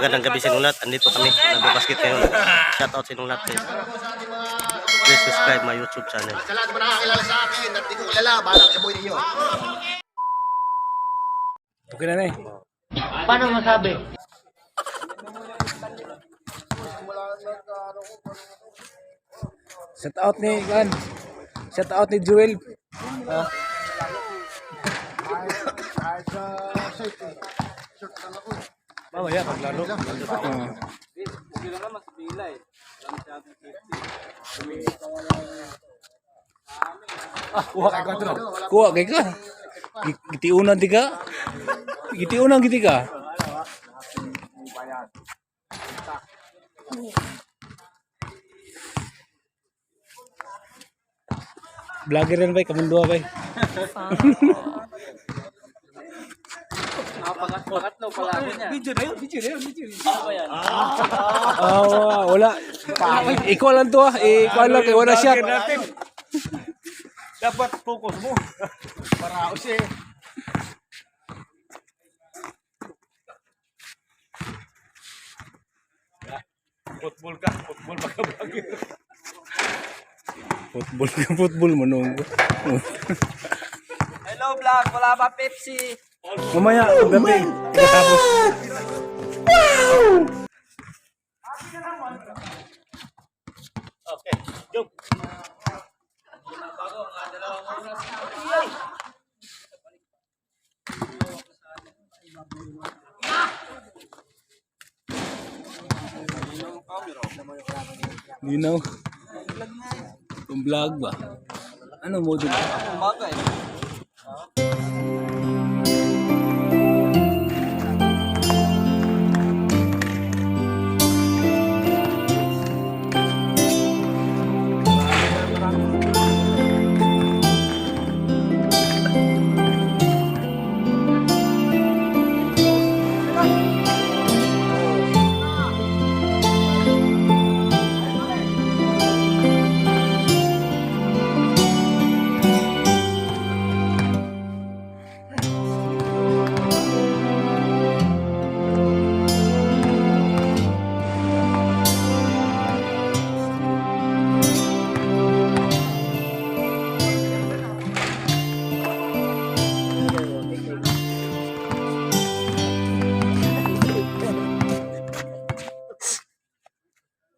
Magandang gabi sa inyong lahat. Andito kami, nag-basket ngayon. Shoutout sa inyong lahat guys. Please subscribe my YouTube channel. Sa lahat na nakakilala sa akin at di ko kilala, bahala sa buhay ninyo. Okay na eh. Paano masabi? Shout out ni Juan. Shout out ni Joel. Mamaya paglaro. Kuha kay ka dito. Kuha kay ka. Gitiunan di ka. Gitiunan giti ka. Vlogger yan bay, kamundua bay. Pangatlo pala niya. Video na yun. Wala. Ikaw lang to ah. Ikaw lang kay wala shot. Dapat focus mo. Para kasi football baka vlogger. Football manong. Hello vlog, wala ba Pepsi? Mamaya pagdating. Tapos Okay, go. Linaw. Kung vlog ba? Ano mo din? Umaga eh.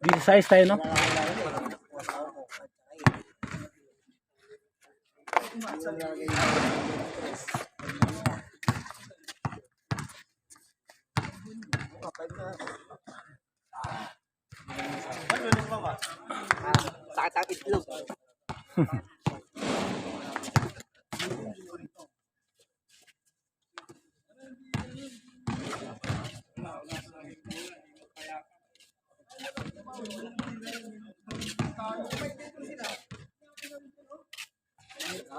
Di size tayo no? Sakit ang itlog.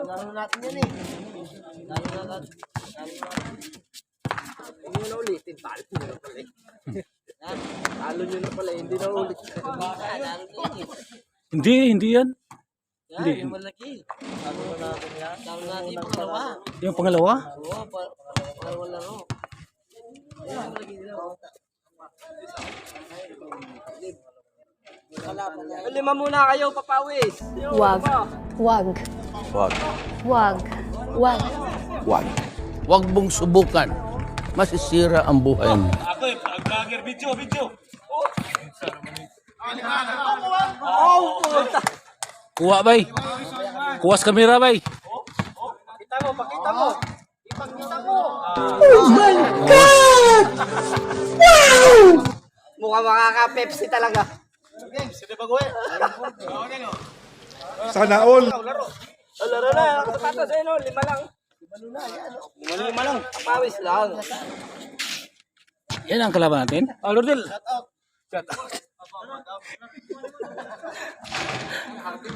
Laro natin yan eh. Laro natin. Hindi mo na ulitin. Talo nyo na pala eh. Talo nyo na pala eh. Hindi na ulit. Talo nyo yan eh. Hindi yan. Yan, yung malaki. Talo na natin yan. Talo natin yung pangalawa. Yung pangalawa? Oo, parang laro. Yan, malaki nila. Lima muna kayo, papawis. Wag. Wag. Wag. Wag. Wag. Wag. Wag mong subukan. Masisira ang buhay mo. Ako eh, vlogger video. Kuha bay. Kuha sa kamera bay. Pakita mo. Ipakita mo. Mukha makaka-Pepsi talaga. Sana all. Laro na. Sapatos eh no. Lima lang. Lima lang. Papawis lang. Yan ang kalaban natin. Lordel.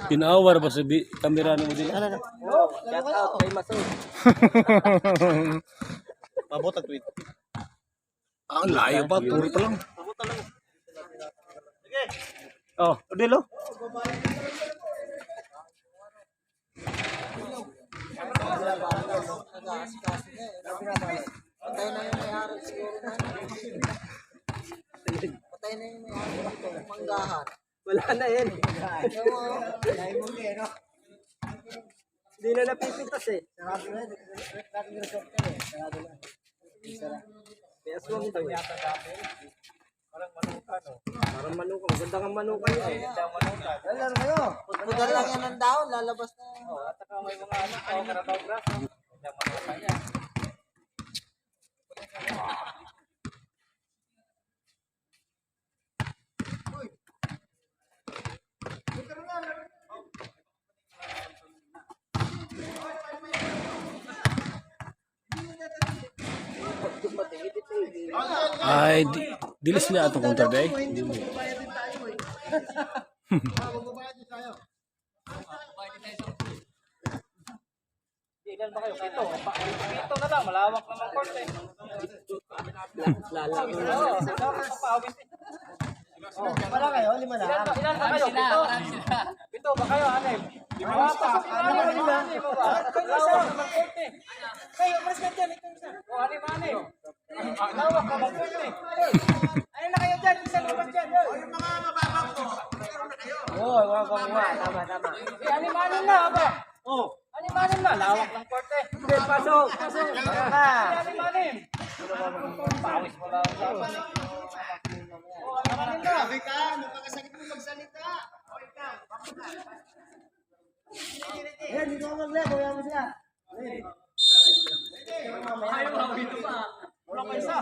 Pinawar ba sa kamera mo din? Shout out kay Masoy. Mabot ang tweet. Ang layo pa. Puro pa lang. Oh, Odelo. Agahan. Wala na yan. Hindi na napipitas eh. Kaya swang ito eh. Parang manukan. Ganda nga manukan yun eh. Wala na kayo. Pagpugan lang yan ng daon, lalabas na. At saka may mga karabaw grass. Ganda manukan yan. Ay, dili sila atong counter day. Ilan ba kayo? Ito na lang, malawak naman court eh. Lalaki na. Wala kayo? Lima na? Ilan ba kayo? Ito ba kayo? Anim? Lima pa. Malawak naman court eh. Kayo, mas na dyan. Ito isa. O, anim. Malawak naman court eh. Ano na kayo dyan? Isa lumabas dyan. Yung mga mababang ko. Oo, tama. Anim na ba? Oo. Anim na, lawak ng korte. Hindi, pasok. Anim. Pawis mo lang. Anim na. Nakakasakit mo magsalita. Ayan, dito ka mag-lab. Kaya mo sila. Ayaw lang dito pa. Wala pa isa.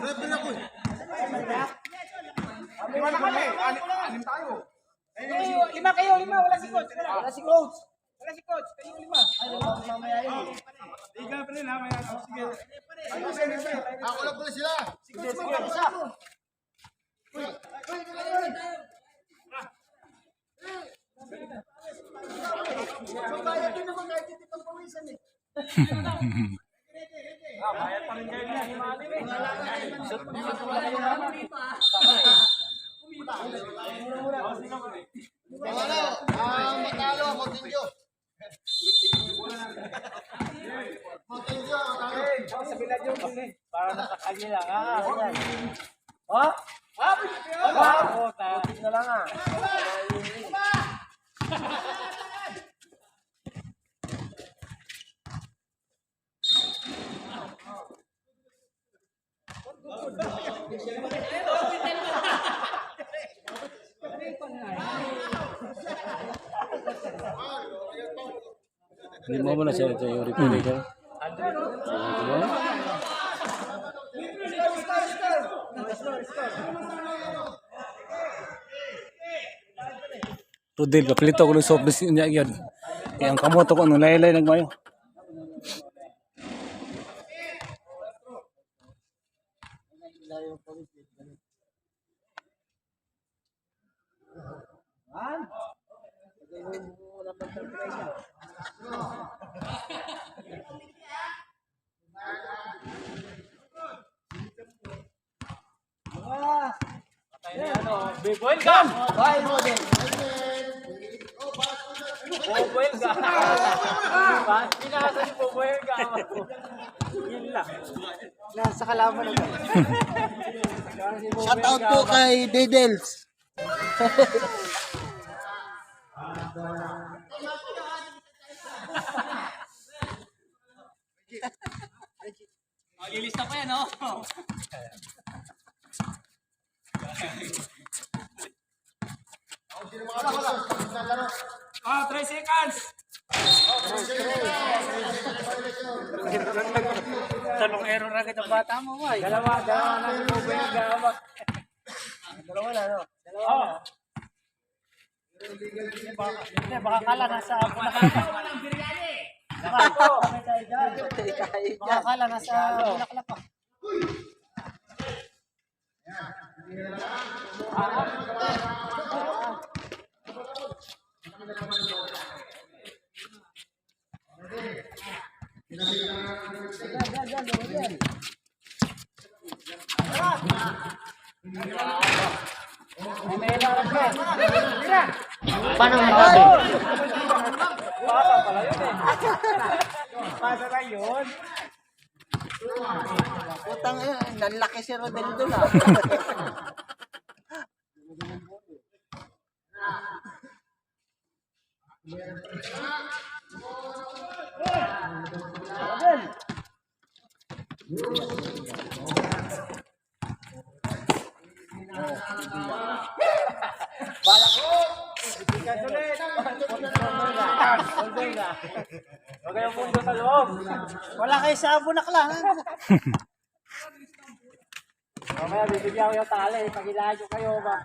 Lima na kami. Anim tayo. Lima kayo. Wala si coach. Wala si coach. Kayo lima. Ay, mamaya yun. Ikaw pa rin ha, may ako. Sige. Ako lang pala sila. Sige, isa. Mabayad din naman kahit hindi pang pawisan eh. Bayad pa rin kayo niya. Matalo, Montendio. Sa bilad yung para nasa kanya lang. Ha? Tapos na lang ah. Hindi mo na siya ito yung replay ka. Tudil ka, pilito ko ng soft drinks niya yan. Kaya ang kamoto ko, nung laylay nagmayo. Boil ka! Boil mo din. Boil ka. Pinasa si boil ka. Yun lang. Nasa kalaman na. Shout out po kay Didels. Lilista pa yan, oh. 3 seconds. Tanong error agad ang bata mo, boy. Dalawa na si boil ka. Dalawa na, no? Dalawa na. Hindi, baka kala nasa baka kala nasa bulaklak pa. Paano masabi? Pasa pala yun eh. Pasa na yun. Putang lalaki si Rodel doon ah. Huwag kayong mundo sa loob. Wala kayo sa bunaklang. Mamaya bibigyan ko yung tali. Pag-ilahan nyo kayo ba?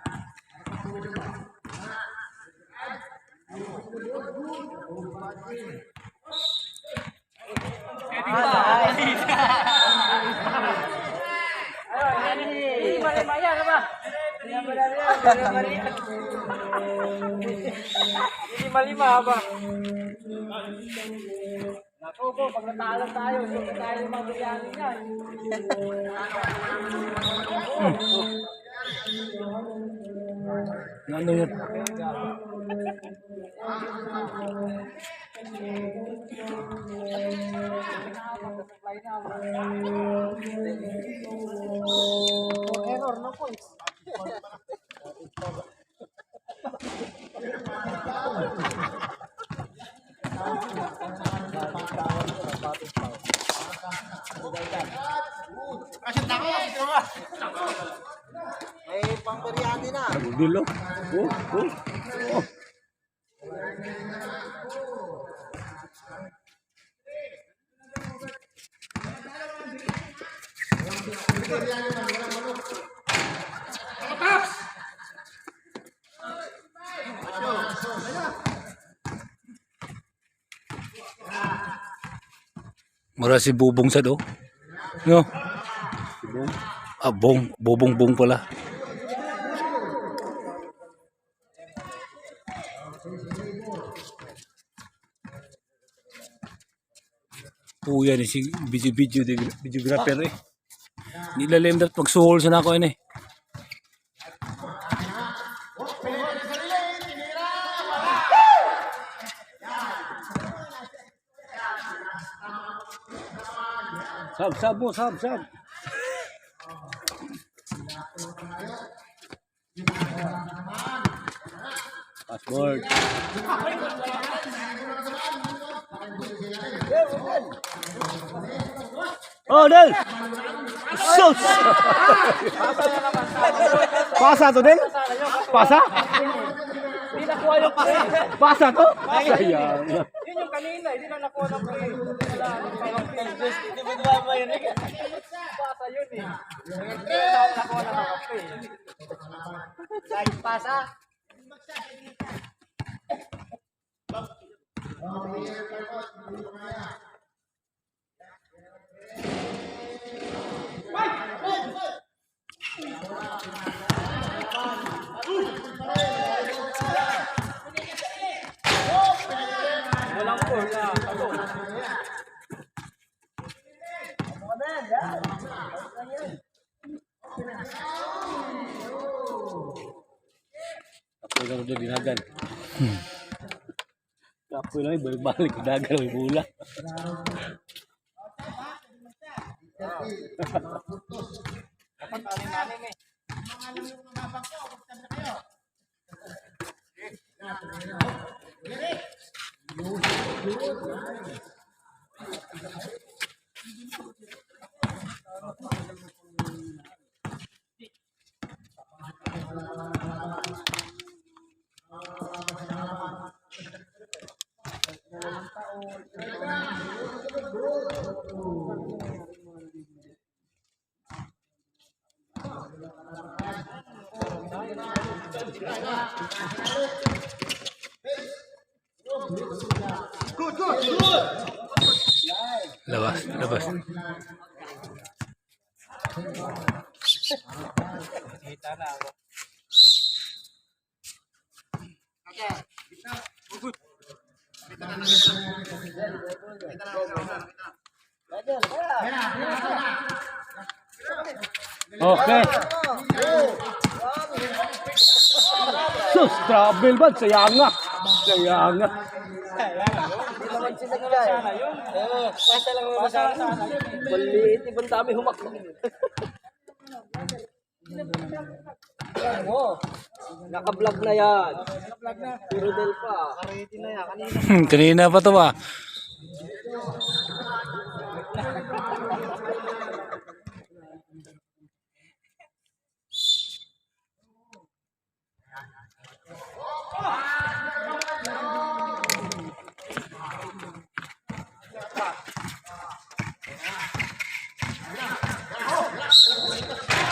Hindi malima yan, ba? Hindi malima, ba? Naku po, pag natalo tayo, hindi tayo magbigyanin yan. Ano yun? Error, no points. May pamperyani na. Dilo. Oh. Mura si Bubong sa do. No? Ah, bubong pala. Yan si videographer eh. Nilalim dapat magsuhol sa nako ini. Sab. Password. Oh, Del! Sus! Pasa to, Del? Pasa? Hindi nakuha yung play. Pasa to? Sayang. Yun yung kanina, hindi na nakuha ng play. Wala. Hindi mo diba mayroon? Pasa yun eh. Hindi na nakuha ng play. Kahit pasa. Walang bola. Kapoy na rin dinagan. Kapoy lang, balik dagan may bola. Labas. Okay. Sus, travel ba? Sayang nga. Sana yun. Pasa lang naman sana. Maliit, ibang dami humakbo. Naka-vlog na yan. Naka-vlog na. Puro del pa. Ready na yan. Kanina. Kanina pa to ba?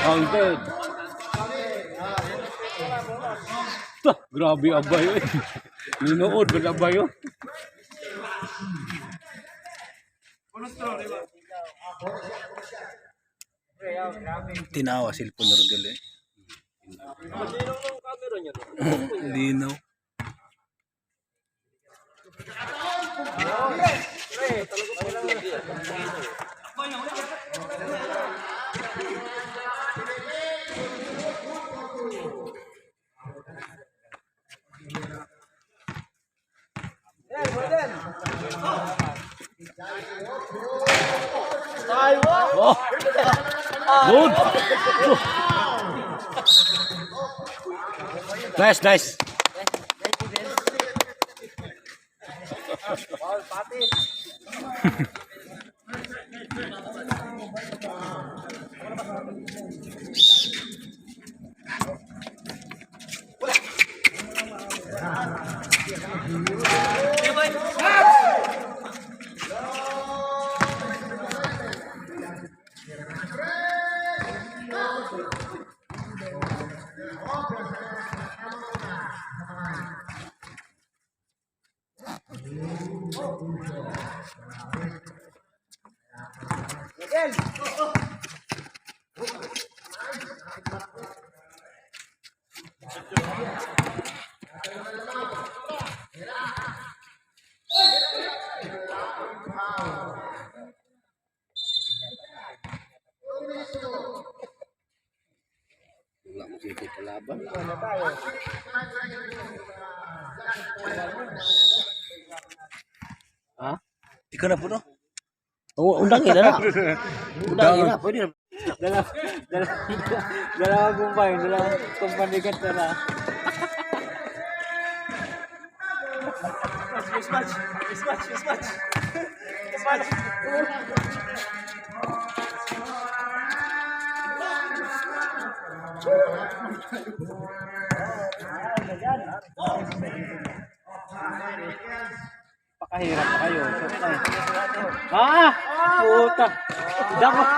Counted. Grabe abay yun. Ninood ba abay yun? Tinawa cellphone na Rodel eh. Linaw. Oh. Good. Nice. Ha? Ikaw na po no? Oo, undangin na. Undangin na, pwede na. Dalawang gumpay. Dalawang kumpanikat na na. Mismatch. Pakahirap pa kayo. Puta. Dapat.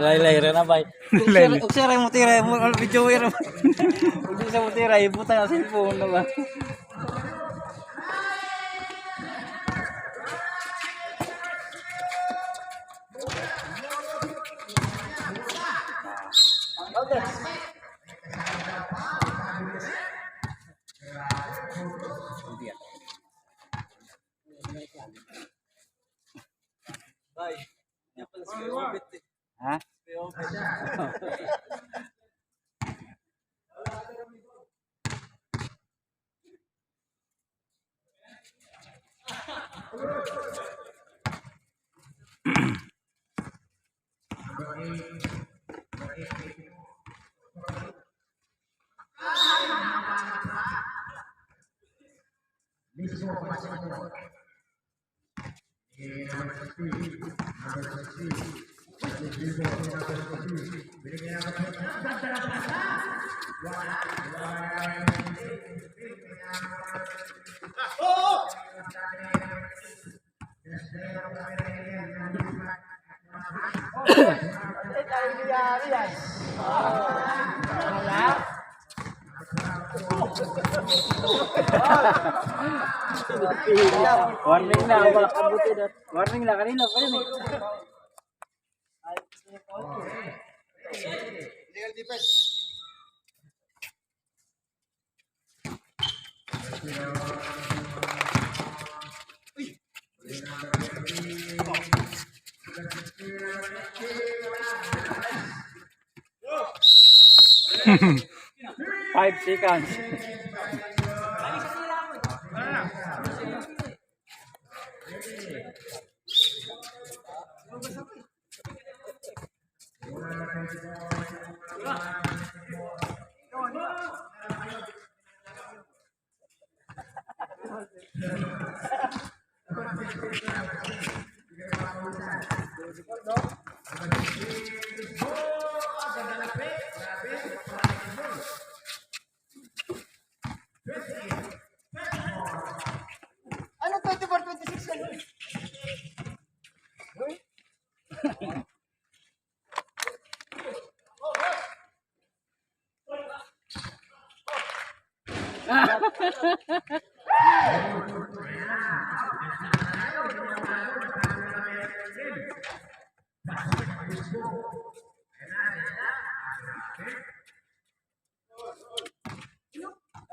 Laylay rin na bay. Uksira mo tira mo video mo. Hindi sa mo tira ibutan sa cellphone na ba. Ha? Warning na, makabuti na. Warning na, kanina pa yun eh. Illegal defense. Five seconds. Ano 24-26 yan?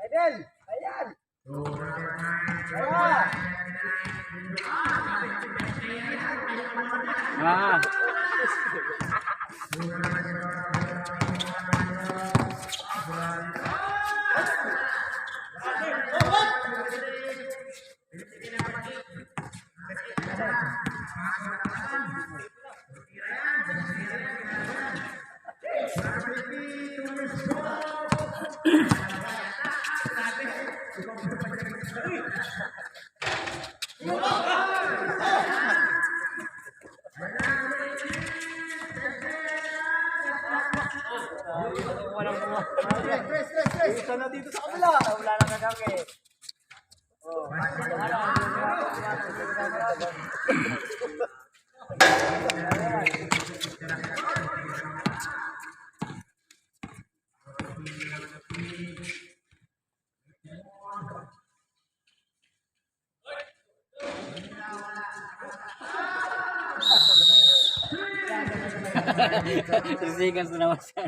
Ayan! Ayan! Ayan! Ah! Dito na dito sa kabila. Wala na kagami. Sisigas na naman siya.